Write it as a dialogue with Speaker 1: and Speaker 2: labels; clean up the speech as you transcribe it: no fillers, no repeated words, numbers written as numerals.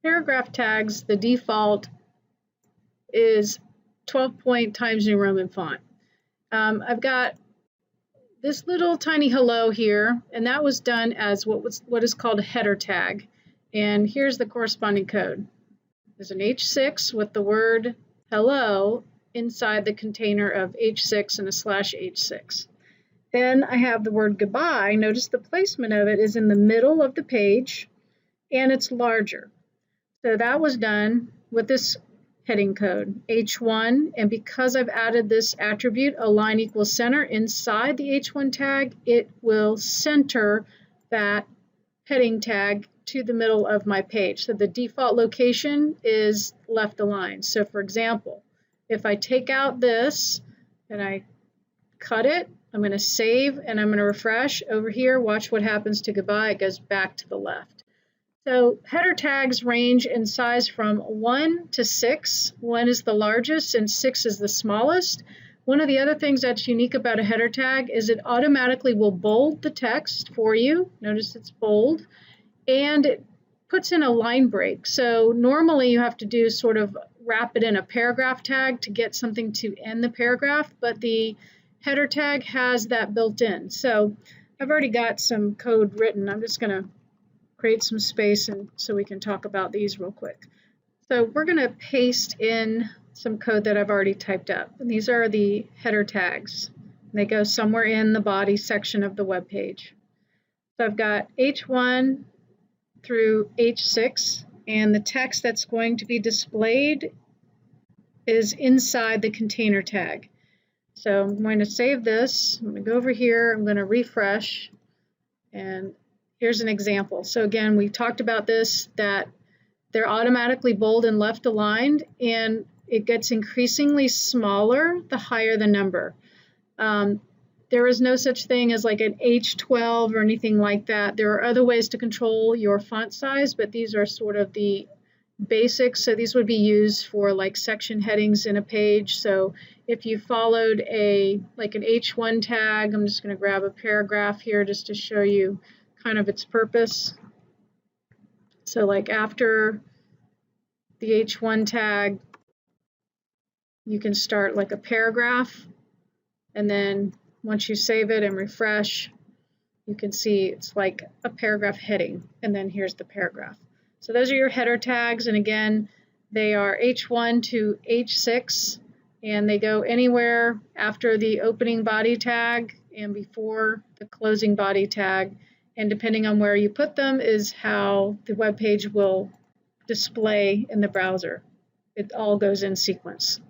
Speaker 1: Paragraph tags, the default is 12-point Times New Roman font. I've got this little tiny hello here, and that was done as what is called a header tag. And here's the corresponding code. There's an H6 with the word hello inside the container of H6 and a /H6. Then I have the word goodbye. Notice the placement of it is in the middle of the page, and it's larger. So that was done with this heading code, H1, and because I've added this attribute, align equals center, inside the H1 tag, it will center that heading tag to the middle of my page. So the default location is left aligned. So for example, if I take out this and I cut it, I'm going to save and I'm going to refresh. Over here, watch what happens to goodbye. It goes back to the left. So header tags range in size from 1 to 6. 1 is the largest and 6 is the smallest. One of the other things that's unique about a header tag is it automatically will bold the text for you. Notice it's bold. And it puts in a line break. So normally you have to do sort of wrap it in a paragraph tag to get something to end the paragraph, but the header tag has that built in. So I've already got some code written. I'm just going to create some space and so we can talk about these real quick. So we're going to paste in some code that I've already typed up. And these are the header tags. They go somewhere in the body section of the web page. So I've got H1 through H6, and the text that's going to be displayed is inside the container tag. So I'm going to save this. I'm going to go over here. I'm going to refresh, and here's an example. So again, we talked about this, that they're automatically bold and left aligned, and it gets increasingly smaller the higher the number. There is no such thing as like an H12 or anything like that. There are other ways to control your font size, but these are sort of the basics. So these would be used for like section headings in a page. So if you followed like an H1 tag, I'm just going to grab a paragraph here just to show you kind of its purpose. So like after the H1 tag, you can start like a paragraph, and then once you save it and refresh, you can see it's like a paragraph heading, and then here's the paragraph. So those are your header tags, and again, they are H1 to H6, and they go anywhere after the opening body tag and before the closing body tag, and depending on where you put them is how the web page will display in the browser. It all goes in sequence.